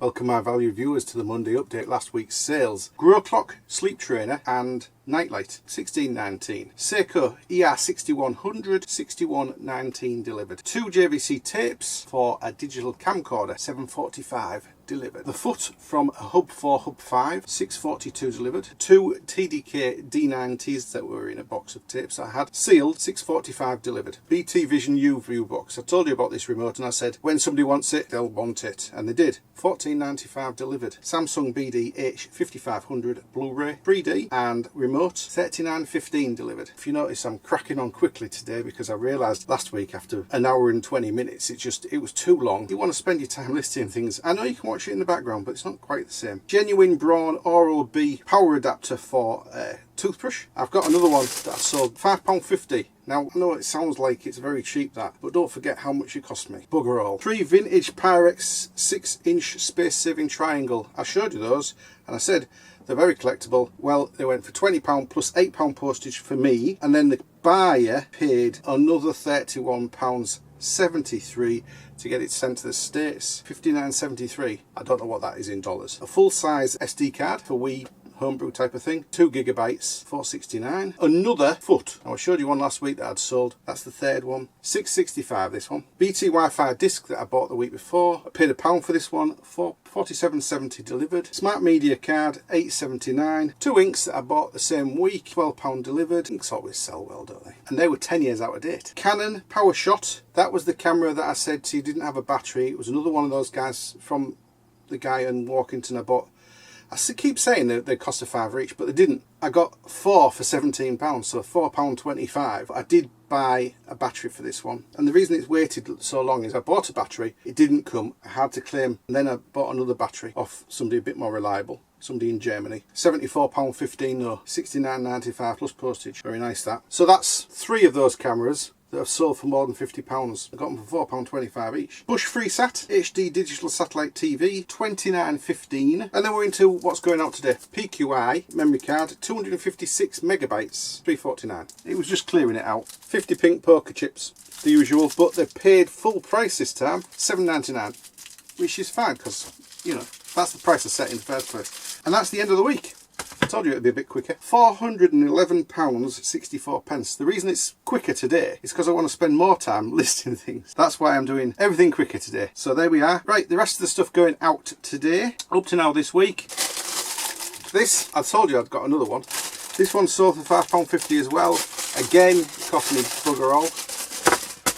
Welcome my valued viewers to the Monday update. Last week's sales. Grow Clock, Sleep Trainer and Nightlight, $16.19. Seiko ER6100, $61.19 delivered. 2 JVC tapes for a digital camcorder, $7.45 delivered. The foot from a Hub 4 Hub 5, $6.42 delivered. 2 TDK D90s that were in a box of tapes I had, sealed, $6.45 delivered. BT Vision U View box. I told you about this remote and I said when somebody wants it, they'll want it, and they did. $14.95 delivered. Samsung BD H5500 Blu-ray 3D and remote, $39.15 delivered. If you notice, I'm cracking on quickly today because I realised last week after an hour and 20 minutes it was too long. You want to spend your time listing things. I know you can watch it in the background, but it's not quite the same. Genuine Braun Oral-B power adapter for toothbrush. I've got another one that I sold, £5.50. Now, I know it sounds like it's very cheap that, but don't forget how much it cost me. Bugger all. 3 vintage Pyrex 6-inch space-saving triangle. I showed you those and I said they're very collectible. Well, they went for £20 plus £8 postage for me, and then the buyer paid another £31.73 to get it sent to the States. $59.73. I don't know what that is in dollars. A full-size SD card for Wii homebrew type of thing, 2 gigabytes, $4.69. Another foot. Now I showed you one last week that I'd sold. That's the third one, $6.65 this one. BT Wi-Fi disc that I bought the week before. I paid £1 for this one, $47.70 delivered. Smart media card, $8.79. 2 inks that I bought the same week, £12 delivered. Inks always sell well, don't they? And they were 10 years out of date. Canon PowerShot. That was the camera that I said to you didn't have a battery. It was another one of those guys from the guy in Walkington I bought. I keep saying that they cost a £5 each, but they didn't. I got 4 for £17, so £4.25. I did buy a battery for this one, and the reason it's waited so long is I bought a battery, it didn't come, I had to claim, and then I bought another battery off somebody a bit more reliable, somebody in Germany. £74.15 though, $69.95 plus postage. Very nice that. So that's 3 of those cameras that have sold for more than £50. I got them for £4.25 each. Bush FreeSat HD digital satellite TV, $29.15. And then we're into what's going out today. PQI memory card, 256 megabytes, $3.49. It was just clearing it out. 50 pink poker chips, the usual, but they paid full price this time, $7.99, which is fine because, you know, that's the price I set in the first place. And that's the end of the week. I told you it'd be a bit quicker. £411.64. The reason it's quicker today is because I want to spend more time listing things. That's why I'm doing everything quicker today. So there we are. Right, the rest of the stuff going out today. Up to now this week. This, I told you I'd got another one. This one sold for £5.50 as well. Again, it cost me bugger all.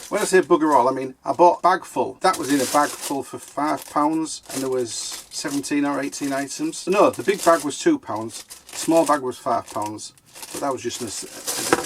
When I say bugger all, I mean I bought a bag full. That was in a bag full for £5 and there was 17 or 18 items. No, the big bag was £2. The small bag was £5. But that was just an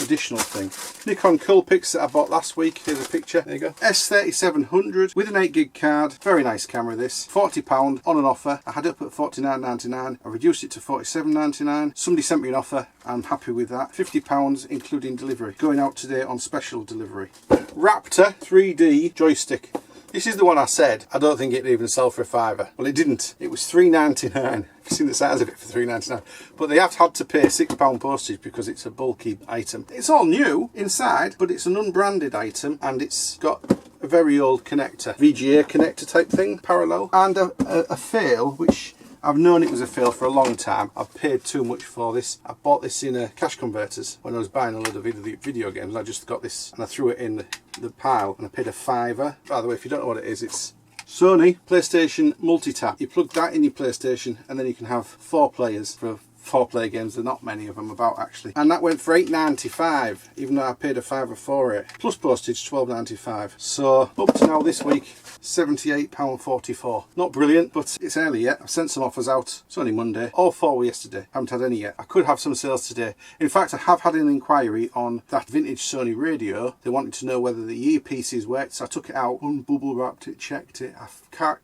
additional thing. Nikon Coolpix that I bought last week. Here's a picture. There you go. S3700 with an 8 gig card. Very nice camera this. £40 on an offer. I had it up at $49.99. I reduced it to $47.99. Somebody sent me an offer. I'm happy with that. £50 including delivery. Going out today on special delivery. Raptor 3D joystick. This is the one I said I don't think it'd even sell for a £5. Well, it didn't. It was $3.99. I've seen the size of it for $3.99. But they have had to pay £6 postage because it's a bulky item. It's all new inside, but it's an unbranded item and it's got a very old connector. VGA connector type thing, parallel. And a fail, which I've known it was a fail for a long time. I've paid too much for this. I bought this in cash converters when I was buying a load of video games. I just got this and I threw it in the pile and I paid a £5. By the way, if you don't know what it is, it's Sony PlayStation Multitap. You plug that in your PlayStation and then you can have 4 players for 4-player games. There are not many of them about actually. And that went for $8.95, even though I paid a £5 for it. Plus postage, $12.95. So up to now this week, £78.44. Not brilliant, but it's early yet. I've sent some offers out. It's only Monday. All 4 were yesterday. Haven't had any yet. I could have some sales today. In fact, I have had an inquiry on that vintage Sony radio. They wanted to know whether the earpieces worked, so I took it out, unbubble wrapped it, checked it. I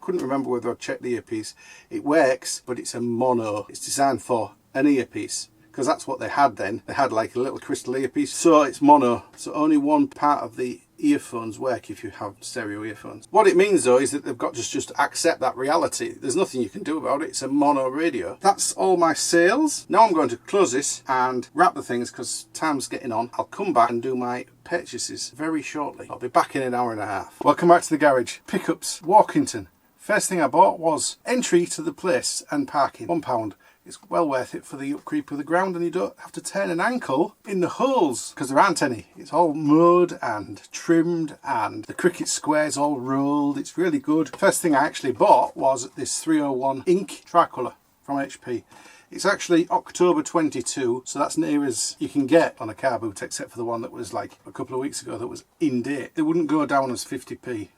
couldn't remember whether I checked the earpiece. It works, but it's a mono. It's designed for an earpiece, because that's what they had then. They had like a little crystal earpiece, so it's mono, so only one part of the earphones work if you have stereo earphones. What it means though is that they've got to just accept that reality. There's nothing you can do about it. It's a mono radio. That's all my sales. Now I'm going to close this and wrap the things because time's getting on. I'll come back and do my purchases very shortly. I'll be back in an hour and a half. Welcome back to the garage. Pickups, Walkington, First thing I bought was entry to the place and parking, £1. It's well worth it for the upkeep of the ground, and you don't have to turn an ankle in the holes because there aren't any. It's all mowed and trimmed, and the cricket square's all rolled. It's really good. First thing I actually bought was this 301 ink tricolour from HP. It's actually October 22, so that's near as you can get on a car boot, except for the one that was like a couple of weeks ago that was in date. They wouldn't go down as 50p,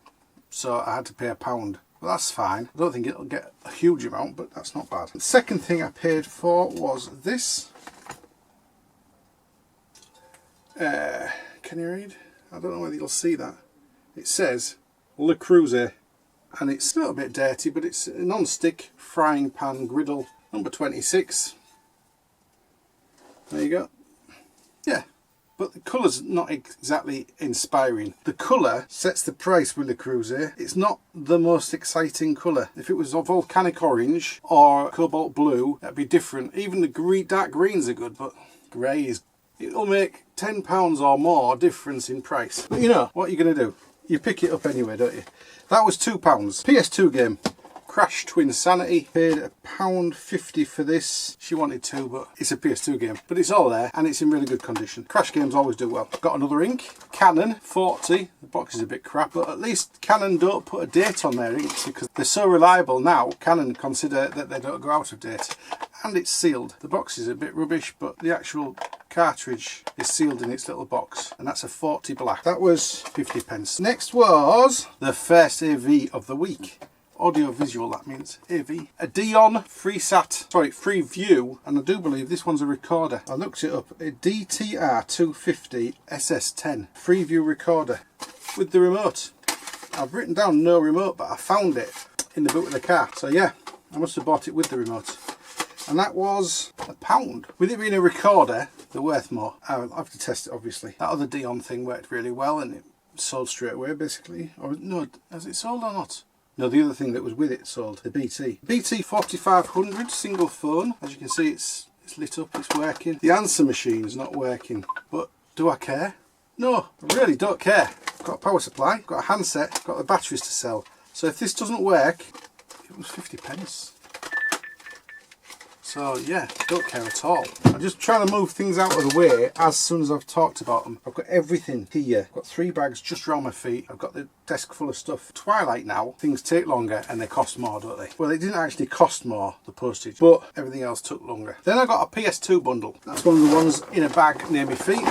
so I had to pay £1. Well, that's fine. I don't think it'll get a huge amount, but that's not bad. The second thing I paid for was this. Can you read? I don't know whether you'll see that. It says Le Creuset, and it's a little bit dirty, but it's a non-stick frying pan griddle, number 26. There you go. Yeah. But the colour's not exactly inspiring. The colour sets the price with Le Creuset. It's not the most exciting colour. If it was a volcanic orange or cobalt blue, that'd be different. Even the dark greens are good, but grey is... It'll make £10 or more difference in price. But you know, what are you going to do? You pick it up anyway, don't you? That was £2. PS2 game. Crash Twin Sanity. Paid £1.50 for this. She wanted to, but it's a PS2 game. But it's all there and it's in really good condition. Crash games always do well. Got another ink. Canon 40. The box is a bit crap, but at least Canon don't put a date on their inks because they're so reliable now. Canon consider that they don't go out of date. And it's sealed. The box is a bit rubbish, but the actual cartridge is sealed in its little box, and that's a 40 black. That was 50p. Next was the first AV of the week. Audio visual, that means AV. A Dion Freeview, and I do believe this one's a recorder. I looked it up. A DTR 250 SS10 Freeview recorder with the remote. I've written down no remote, but I found it in the boot of the car. So yeah, I must have bought it with the remote. And that was £1. With it being a recorder, they're worth more. I'll have to test it, obviously. That other Dion thing worked really well, and it sold straight away, basically. Or no, has it sold or not? No, the other thing that was with it sold, the BT. BT 4500 single phone. As you can see, it's lit up, it's working. The answer machine's not working, but do I care? No, I really don't care. I've got a power supply, got a handset, got the batteries to sell. So if this doesn't work, it was 50p. So yeah, don't care at all. I'm just trying to move things out of the way as soon as I've talked about them. I've got everything here. I've got 3 bags just around my feet. I've got the desk full of stuff. Twilight now, things take longer and they cost more, don't they? Well, it didn't actually cost more, the postage, but everything else took longer. Then I got a PS2 bundle. That's one of the ones in a bag near my feet.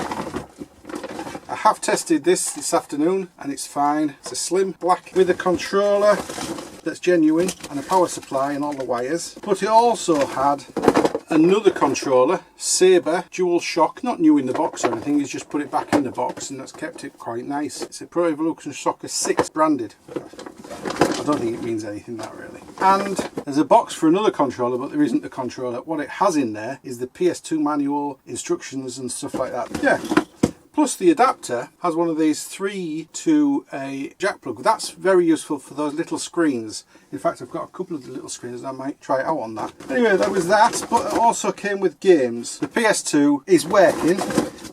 I have tested this afternoon and it's fine. It's a slim black with a controller that's genuine and a power supply and all the wires, but it also had another controller, Sabre Dual Shock, not new in the box or anything, he's just put it back in the box and that's kept it quite nice. It's a Pro Evolution Soccer 6 branded. I don't think it means anything, that really. And there's a box for another controller, but there isn't a controller. What it has in there is the PS2 manual, instructions and stuff like that. Yeah. Plus the adapter has one of these 3 to a jack plug. That's very useful for those little screens. In fact, I've got a couple of the little screens and I might try it out on that. Anyway, that was that, but it also came with games. The PS2 is working.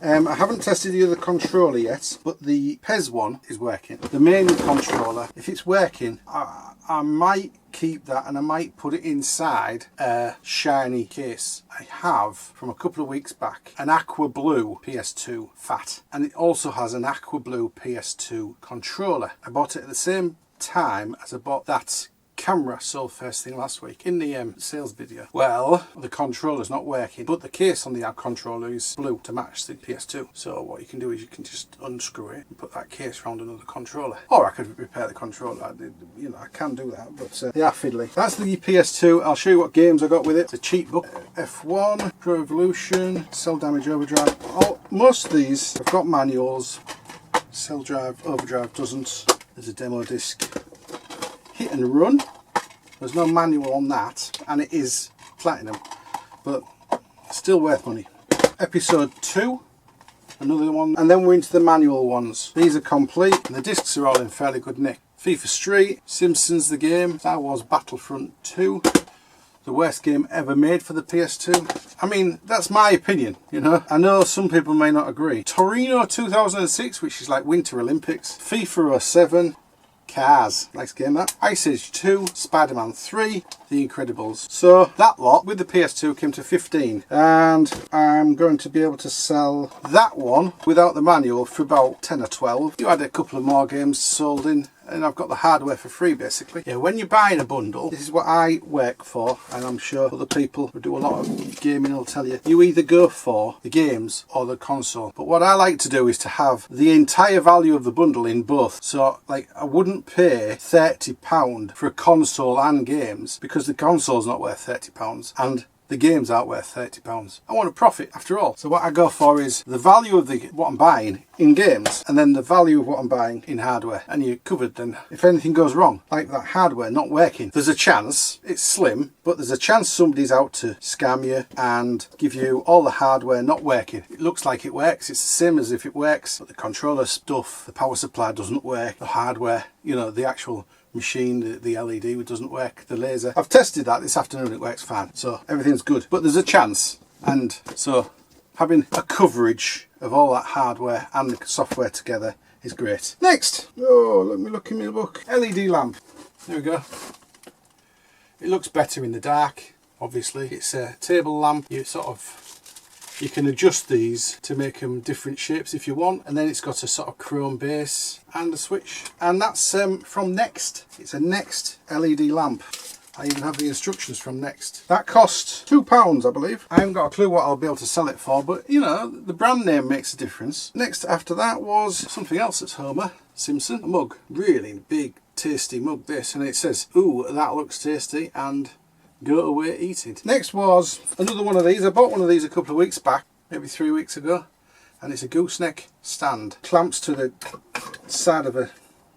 I haven't tested the other controller yet, but the PES one is working. The main controller, if it's working, I might keep that and I might put it inside a shiny case. I have, from a couple of weeks back, an aqua blue PS2 Fat, and it also has an aqua blue PS2 controller. I bought it at the same time as I bought that camera sold first thing last week in the sales video. Well, the controller's not working, but the case on the controller is blue to match the PS2. So what you can do is you can just unscrew it and put that case around another controller. Or I could repair the controller. You know, I can do that, but they are fiddly. That's the PS2. I'll show you what games I got with it. It's a cheap book. F1, Pro Evolution, Cell Damage Overdrive. Most of these have got manuals. Cell Drive Overdrive doesn't. There's a demo disc. Hit and Run, there's no manual on that, and it is platinum, but still worth money. Episode 2, another one, and then we're into the manual ones. These are complete, and the discs are all in fairly good nick. FIFA Street, Simpsons the game, Star Wars Battlefront 2, the worst game ever made for the PS2. I mean, that's my opinion, you know. I know some people may not agree. Torino 2006, which is like Winter Olympics, FIFA 07, Cars. Nice game that. Ice Age 2, Spider-Man 3, The Incredibles. So that lot with the PS2 came to 15, and I'm going to be able to sell that one without the manual for about 10 or 12. You had a couple of more games sold in, and I've got the hardware for free basically. Yeah, when you're buying a bundle, this is what I work for, and I'm sure other people who do a lot of gaming will tell you, you either go for the games or the console. But what I like to do is to have the entire value of the bundle in both. So like, I wouldn't pay £30 for a console and games, because the console's not worth £30 and the games aren't worth £30. I want a profit after all. So what I go for is the value of what I'm buying in games, and then the value of what I'm buying in hardware. And you're covered then. If anything goes wrong, like that hardware not working, there's a chance, it's slim, but there's a chance somebody's out to scam you and give you all the hardware not working. It looks like it works, it's the same as if it works, but the controller stuff, the power supply doesn't work, the hardware, you know, the actual machine, the LED doesn't work, the laser. I've tested that this afternoon, it works fine, so everything's good. But there's a chance, and so having a coverage of all that hardware and the software together is great. Next, oh, let me look in my book. LED lamp. There we go. It looks better in the dark, obviously. It's a table lamp. You can adjust these to make them different shapes if you want, and then it's got a sort of chrome base and a switch, and that's from Next. It's a Next LED lamp. I even have the instructions from Next. That cost £2, I believe. I haven't got a clue what I'll be able to sell it for, but you know, the brand name makes a difference. Next after that was something else that's Homer Simpson, a mug, really big tasty mug this, and it says, ooh, that looks tasty, and go away, eat it. Next was another one of these. I bought one of these a couple of weeks back, maybe 3 weeks ago, and it's a gooseneck stand. Clamps to the side of a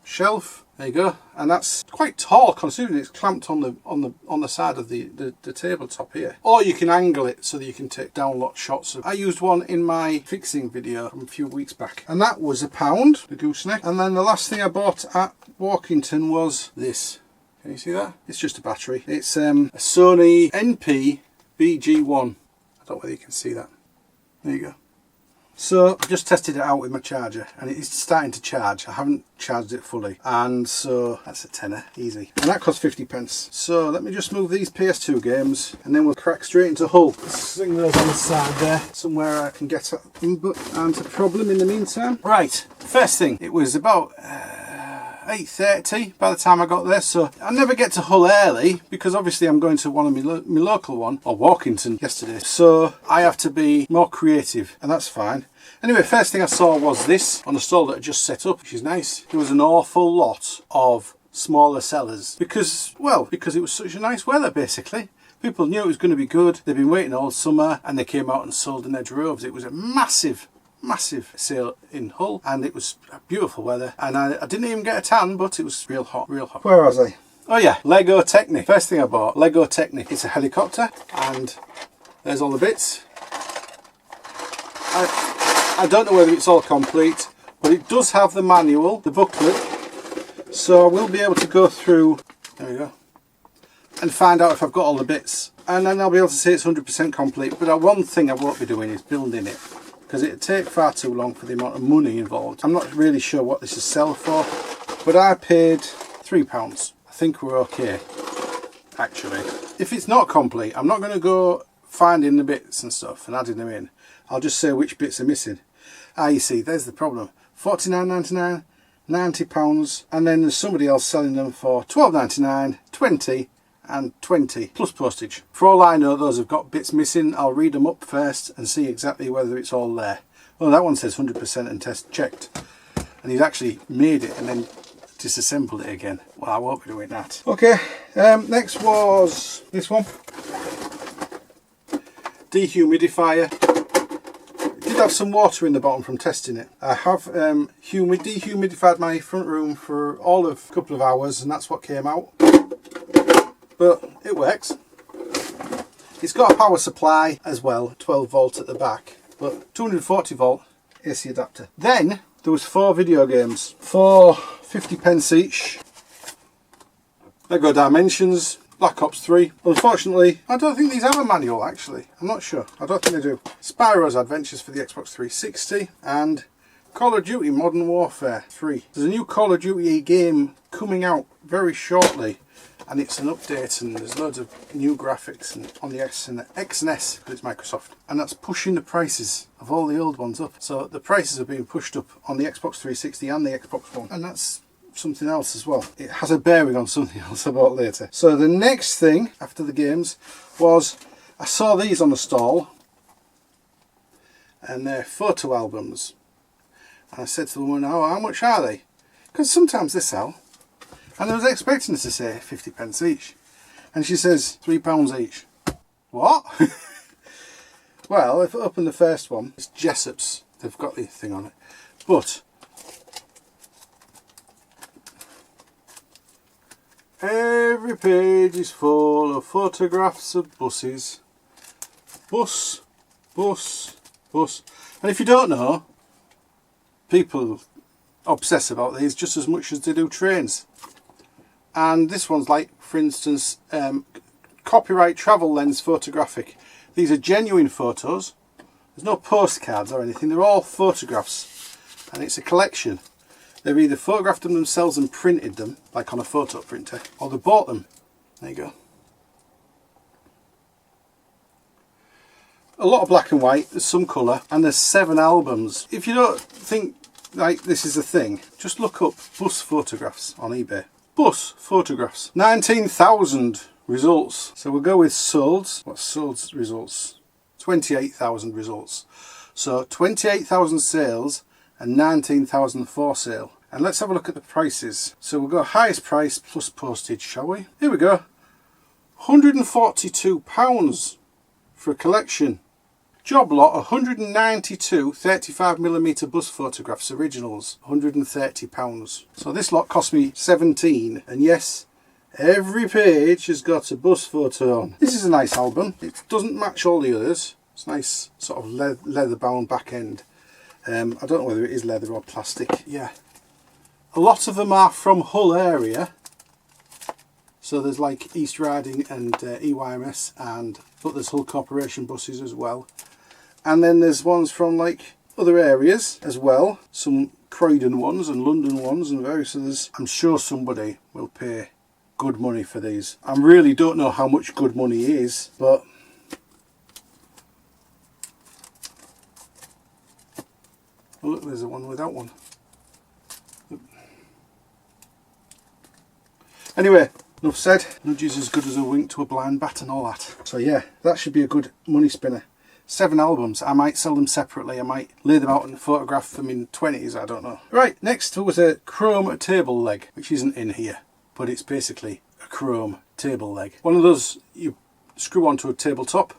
shelf. There you go, and that's quite tall considering it's clamped on the side of the tabletop here. Or you can angle it so that you can take download shots. I used one in my fixing video from a few weeks back, and that was £1, the gooseneck. And then the last thing I bought at Walkington was this. Can you see that? It's just a battery. It's a Sony NP BG1. I don't know whether you can see that. There you go. So I just tested it out with my charger, and it's starting to charge. I haven't charged it fully, and so that's a tenner, easy. And that cost 50p. So let me just move these PS2 games, and then we'll crack straight into Hull. Let's sling those on the side there, somewhere I can get at them, but aren't a problem in the meantime. Right, first thing, it was about 8:30 by the time I got there, so I never get to Hull early because obviously I'm going to one of my local one, or Walkington yesterday, so I have to be more creative, and that's fine. Anyway, first thing I saw was this on a stall that I just set up, which is nice. There was an awful lot of smaller sellers because it was such a nice weather basically. People knew it was going to be good. They've been waiting all summer, and they came out and sold in their droves. It was a massive sale in Hull, and it was beautiful weather, and I didn't even get a tan, but it was real hot. Where was I? Oh yeah, Lego Technic. First thing I bought, Lego Technic. It's a helicopter, and there's all the bits. I don't know whether it's all complete, but it does have the manual, the booklet, so I will be able to go through, there we go, and find out if I've got all the bits, and then I'll be able to say it's 100% complete. But one thing I won't be doing is building it, because it'd take far too long for the amount of money involved. I'm not really sure what this is sell for, but I paid £3. I think we're okay, actually. If it's not complete, I'm not going to go finding the bits and stuff and adding them in. I'll just say which bits are missing. You see, there's the problem. £49.99, £90, and then there's somebody else selling them for £12.99, $20, and 20 plus postage. For all I know, those have got bits missing. I'll read them up first and see exactly whether it's all there. Well, that one says 100% and test checked, and he's actually made it and then disassembled it again. Well, I won't be doing that. Okay, next was this one, dehumidifier. It did have some water in the bottom from testing it. I have dehumidified my front room for all of a couple of hours, and that's what came out. But it works. It's got a power supply as well, 12 volt at the back, but 240 volt AC adapter. Then there was 4 video games for 50p each. Lego Dimensions, Black Ops 3. Unfortunately, I don't think these have a manual actually. I'm not sure. I don't think they do. Spyro's Adventures for the Xbox 360 and Call of Duty Modern Warfare 3. There's a new Call of Duty game coming out very shortly, and it's an update, and there's loads of new graphics and on the X and S, because it's Microsoft, and that's pushing the prices of all the old ones up. So the prices are being pushed up on the Xbox 360 and the Xbox One, and that's something else as well. It has a bearing on something else about later. So the next thing after the games was I saw these on the stall, and they're photo albums, and I said to the woman, "Oh, how much are they?" Because sometimes they sell, and I was expecting her to say 50p each, and she says £3 each. What? Well, if I open the first one, it's Jessop's. They've got the thing on it, but every page is full of photographs of buses. Bus, bus, bus. And if you don't know, people obsess about these just as much as they do trains. And this one's like, for instance, copyright travel lens photographic. These are genuine photos. There's no postcards or anything. They're all photographs. And it's a collection. They've either photographed them themselves and printed them, like on a photo printer, or they bought them. There you go. A lot of black and white, there's some colour, and there's 7 albums. If you don't think like this is a thing, just look up bus photographs on eBay. Bus photographs. 19,000 results. So we'll go with solds. What's solds results? 28,000 results. So 28,000 sales and 19,000 for sale. And let's have a look at the prices. So we'll go highest price plus postage, shall we? Here we go. £142 for a collection. Job lot 192 35mm bus photographs originals, £130. So this lot cost me 17, and yes, every page has got a bus photo on. This is a nice album. It doesn't match all the others. It's nice sort of leather bound back end. I don't know whether it is leather or plastic. Yeah. A lot of them are from Hull area. So there's like East Riding and EYMS, but there's Hull Corporation buses as well. And then there's ones from like other areas as well. Some Croydon ones and London ones and various others. I'm sure somebody will pay good money for these. I really don't know how much good money is, but oh, look, there's a one without one. Anyway, enough said. Nudge is as good as a wink to a blind bat and all that. So yeah, that should be a good money spinner. 7 albums. I might sell them separately. I might lay them out and photograph them in 20s. I don't know. Right, next was a chrome table leg, which isn't in here, but it's basically a chrome table leg. One of those you screw onto a tabletop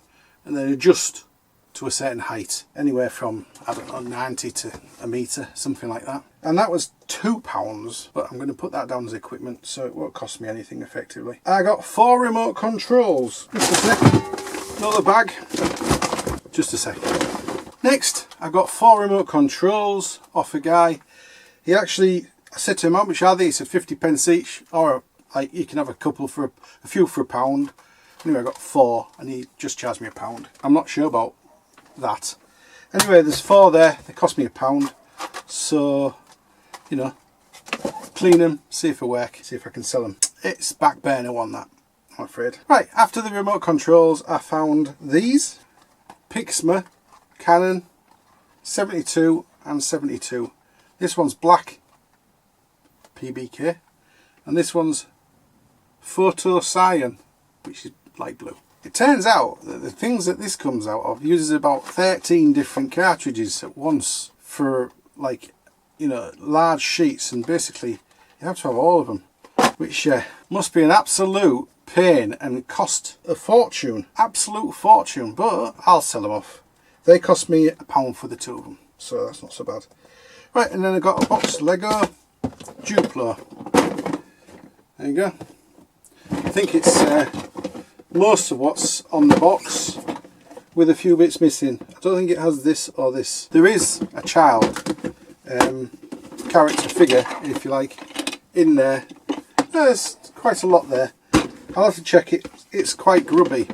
and then adjust to a certain height, anywhere from, I don't know, 90 to a metre, something like that. And that was £2, but I'm going to put that down as equipment so it won't cost me anything effectively. I got 4 remote controls. Just a sec. Another bag. Just a sec. Next, I got 4 remote controls off a guy. He actually, I said to him, how much are these? He said 50p each, or like you can have a couple for a few for £1. Anyway, I got 4 and he just charged me £1. I'm not sure about that. Anyway, there's 4 there. They cost me £1. So, you know, clean them, see if they work, see if I can sell them. It's back burner one, that, I'm afraid. Right, after the remote controls, I found these. Pixma, Canon, 72 and 72. This one's black, PBK, and this one's Photo Cyan, which is light blue. It turns out that the things that this comes out of uses about 13 different cartridges at once for, like, you know, large sheets, and basically you have to have all of them, which must be an absolute pain and cost a fortune, absolute fortune, but I'll sell them off. They cost me £1 for the 2 of them, so that's not so bad. Right, and then I got a box Lego Duplo. There you go. I think it's most of what's on the box, with a few bits missing. I don't think it has this or this. There is a child character figure, if you like, in there. There's quite a lot there. I'll have to check it. It's quite grubby,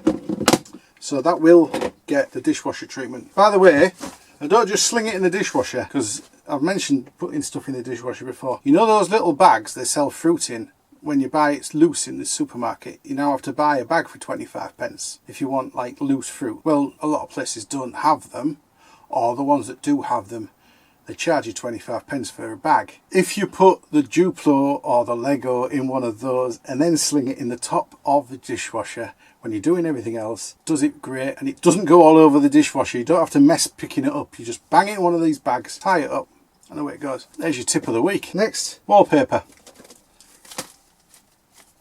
so that will get the dishwasher treatment. By the way, I don't just sling it in the dishwasher, because I've mentioned putting stuff in the dishwasher before. You know those little bags they sell fruit in? When you buy it's loose in the supermarket, you now have to buy a bag for 25 pence if you want like loose fruit. Well, a lot of places don't have them, or the ones that do have them, they charge you 25 pence for a bag. If you put the Duplo or the Lego in one of those and then sling it in the top of the dishwasher when you're doing everything else, does it great, and it doesn't go all over the dishwasher. You don't have to mess picking it up. You just bang it in one of these bags, tie it up, and away it goes. There's your tip of the week. Next, wallpaper.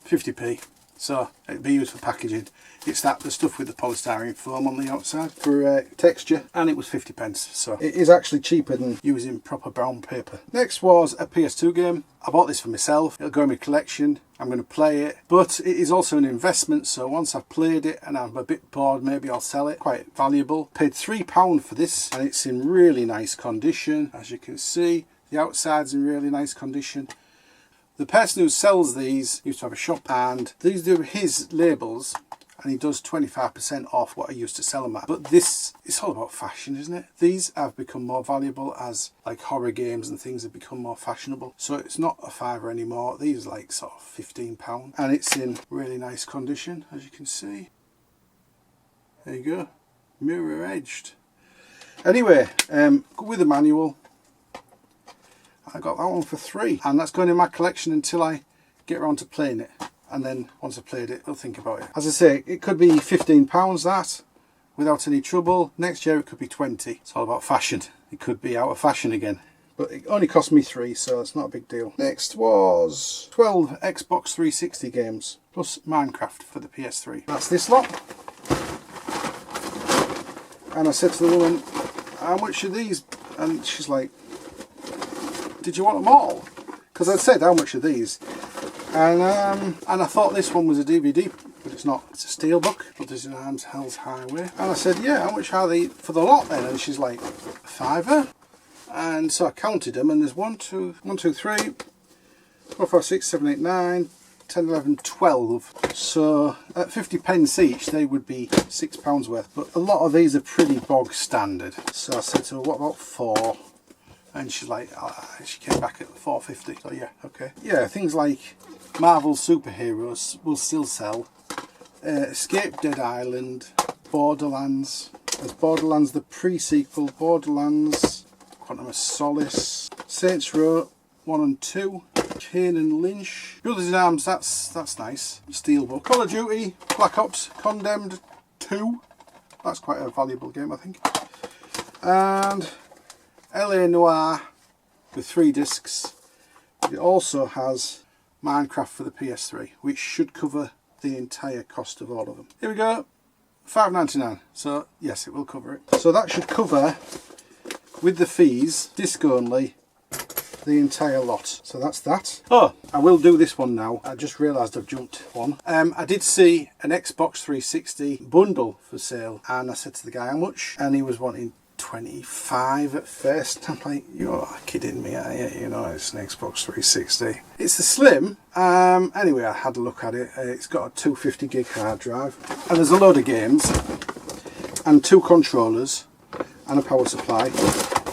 50p, so it'd be used for packaging. It's the stuff with the polystyrene foam on the outside for texture, and it was 50 pence, so it is actually cheaper than using proper brown paper. Next was a PS2 game. I bought this for myself. It'll go in my collection. I'm going to play it, but it is also an investment, so once I've played it and I'm a bit bored, maybe I'll sell it. Quite valuable. Paid £3 for this, and it's in really nice condition. As you can see, the outside's in really nice condition. The person who sells these used to have a shop, and these are his labels, and he does 25% off what I used to sell them at. But this, it's all about fashion, isn't it? These have become more valuable as like horror games and things have become more fashionable. So it's not a fiver anymore. These are like sort of £15, and it's in really nice condition, as you can see. There you go, mirror edged. Anyway, with the manual, I got that one for £3, and that's going in my collection until I get around to playing it, and then once I've played it I'll think about it. As I say, it could be £15 that without any trouble. Next year it could be 20. It's all about fashion. It could be out of fashion again, but it only cost me £3, so it's not a big deal. Next was 12 Xbox 360 games plus Minecraft for the PS3. That's this lot. And I said to the woman, how much are these? And she's like, did you want them all? Because I said, how much are these? And I thought this one was a DVD, but it's not. It's a steelbook. Postage in Arms, Hell's Highway. And I said, yeah, how much are they for the lot then? And she's like, £5. And so I counted them, and there's 1, 2, 3, 4, 5, 6, 7, 8, 9, 10, 11, 12. So at 50 pence each, they would be £6 worth. But a lot of these are pretty bog standard. So I said to her, what about 4? And she's like, she came back at £4.50. So yeah, okay. Yeah, things like Marvel superheroes will still sell. Escape Dead Island, Borderlands. There's Borderlands the pre-sequel, Borderlands, Quantum of Solace, Saints Row 1 and 2, Kane and Lynch, Brothers in Arms. That's nice. Steelbook. Call of Duty, Black Ops, Condemned 2. That's quite a valuable game, I think. And LA Noire with 3 discs. It also has Minecraft for the PS3, which should cover the entire cost of all of them. Here we go, £5.99. So yes, it will cover it. So that should cover, with the fees, disc only, the entire lot. So that's that. Oh, I will do this one now. I just realised I've jumped one. I did see an Xbox 360 bundle for sale, and I said to the guy how much, and he was wanting 25 at first. I'm like, you're kidding me, are you? You know, it's an Xbox 360. It's the Slim. Anyway, I had a look at it. It's got a 250 gig hard drive, and there's a load of games, and 2 controllers, and a power supply.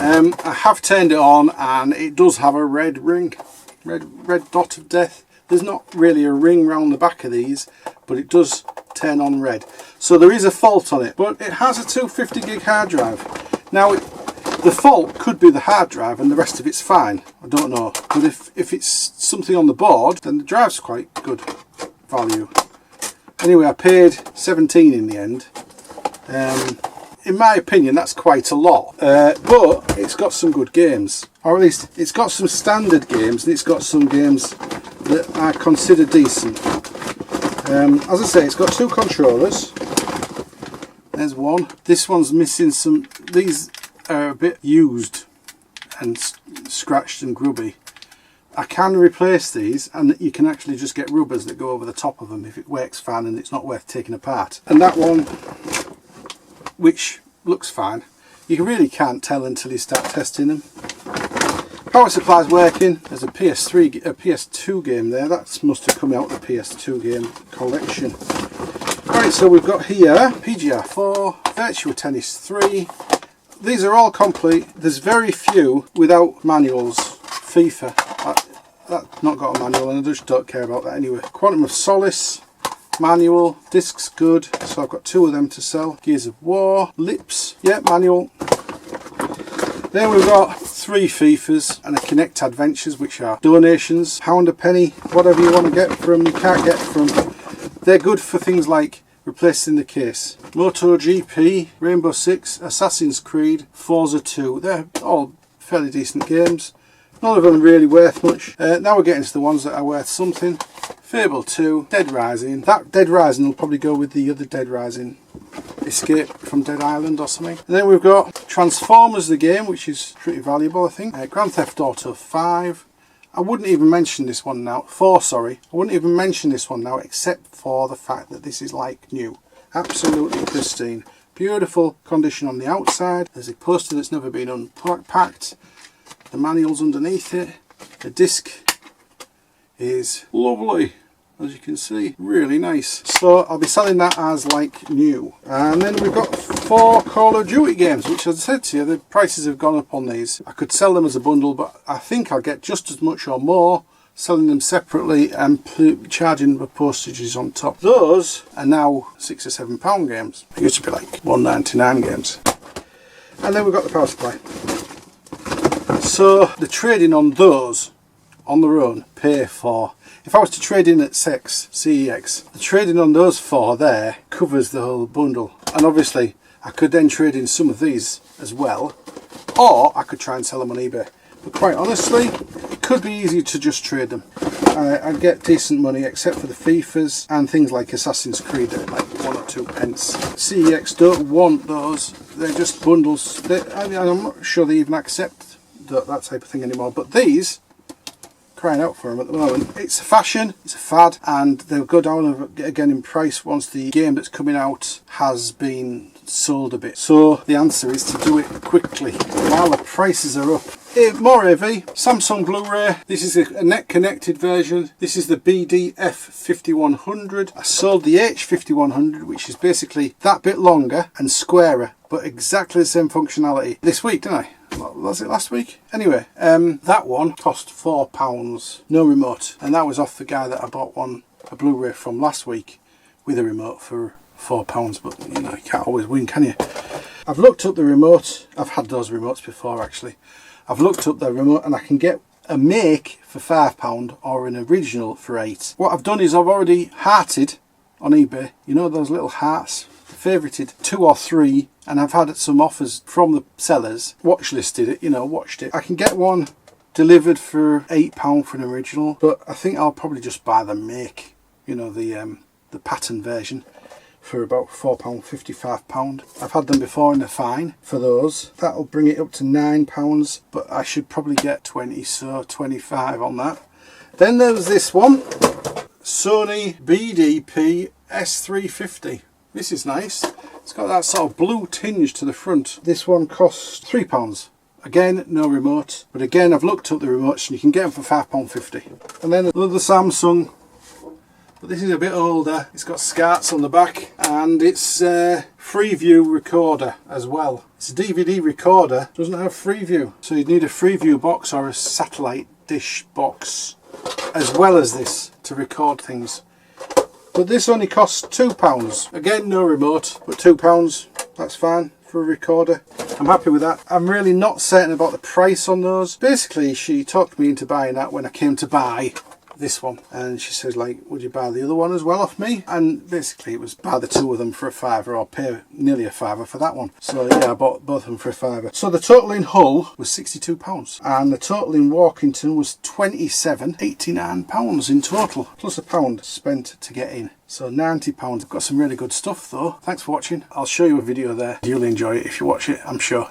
I have turned it on, and it does have a red ring, red dot of death. There's not really a ring round the back of these, but it does turn on red. So there is a fault on it, but it has a 250 gig hard drive. Now, the fault could be the hard drive and the rest of it's fine. I don't know. But if it's something on the board, then the drive's quite good value. Anyway, I paid 17 in the end. In my opinion, that's quite a lot. But it's got some good games. Or at least, it's got some standard games, and it's got some games that I consider decent. As I say, it's got 2 controllers. There's one. This one's missing some. These are a bit used and scratched and grubby. I can replace these, and you can actually just get rubbers that go over the top of them if it works fine and it's not worth taking apart. And that one, which looks fine, you really can't tell until you start testing them. Power supply's working. There's a PS2 game there. That must have come out of the PS2 game collection. Right, so we've got here PGR 4, Virtua Tennis 3, these are all complete. There's very few without manuals. FIFA, that's not got a manual, and I just don't care about that anyway. Quantum of Solace, manual. Discs, good. So I've got 2 of them to sell. Gears of War, Lips, yeah, manual. Then we've got 3 FIFAs and a Kinect Adventures, which are donations, £1 a penny, whatever you want to get from, you can't get from. They're good for things like replacing the case. MotoGP, Rainbow Six, Assassin's Creed, Forza 2. They're all fairly decent games. None of them really worth much. Now we're getting to the ones that are worth something. Fable 2, Dead Rising. That Dead Rising will probably go with the other Dead Rising. Escape from Dead Island or something. And then we've got Transformers the game, which is pretty valuable, I think. Grand Theft Auto 5. I wouldn't even mention this one now. 4, sorry. I wouldn't even mention this one now, except for the fact that this is like new. Absolutely pristine. Beautiful condition on the outside. There's a poster that's never been unpacked. The manual's underneath it. The disc is lovely, as you can see, really nice. So I'll be selling that as like new. And then we've got 4 Call of Duty games, which, as I said to you, the prices have gone up on these. I could sell them as a bundle, but I think I'll get just as much or more selling them separately and charging the postages on top. Those are now £6 or £7 games. They used to be like £1.99 games. And then we've got the power supply. So the trading on those on their own pay for, if I was to trade in at CEX, the trading on those 4 there covers the whole bundle. And obviously I could then trade in some of these as well, or I could try and sell them on eBay. But quite honestly, it could be easier to just trade them. I'd get decent money, except for the FIFAs and things like Assassin's Creed at like 1 or 2 pence. CEX don't want those, they're just bundles. I'm not sure they even accept that type of thing anymore, but these, crying out for them at the moment. It's a fashion, it's a fad, and they'll go down again in price once the game that's coming out has been sold a bit. So the answer is to do it quickly while the prices are up. More heavy, Samsung Blu-ray. This is a net connected version. This is the BD-F5100. I sold the H5100, which is basically that bit longer and squarer, but exactly the same functionality, this week, didn't I? Was it last week? Anyway, that one cost £4, no remote, and that was off the guy that I bought a Blu-ray from last week with a remote for £4, but you know, you can't always win, can you? I've looked up the remote. I've had those remotes before, actually. I've looked up the remote and I can get a make for £5 or an original for £8. What I've done is I've already hearted on eBay, you know those little hearts, favorited 2 or 3, and I've had some offers from the sellers, watch listed it, you know, watched it. I can get one delivered for £8 for an original, but I think I'll probably just buy the make, you know, the pattern version, for about £4, £55. I've had them before in a fine for those. That'll bring it up to £9, but I should probably get 20, so 25 on that. Then there's this one, Sony BDP S350. This is nice. It's got that sort of blue tinge to the front. This one costs £3. Again, no remote, but again I've looked up the remotes and you can get them for £5.50. And then another Samsung, but this is a bit older. It's got SCARTs on the back and it's a Freeview recorder as well. It's a DVD recorder, doesn't have Freeview, so you'd need a Freeview box or a satellite dish box as well as this to record things. But this only costs £2. Again, no remote, but £2, that's fine for a recorder. I'm happy with that. I'm really not certain about the price on those. Basically, she talked me into buying that when I came to buy this one, and she said, like, would you buy the other one as well off me? And basically it was buy the 2 of them for £5 or pay nearly £5 for that one. So yeah, I bought both of them for £5. So the total in Hull was £62 and the total in Walkington was £89 in total, plus £1 spent to get in. So £90. I've got some really good stuff though. Thanks for watching. I'll show you a video there. You'll enjoy it if you watch it, I'm sure.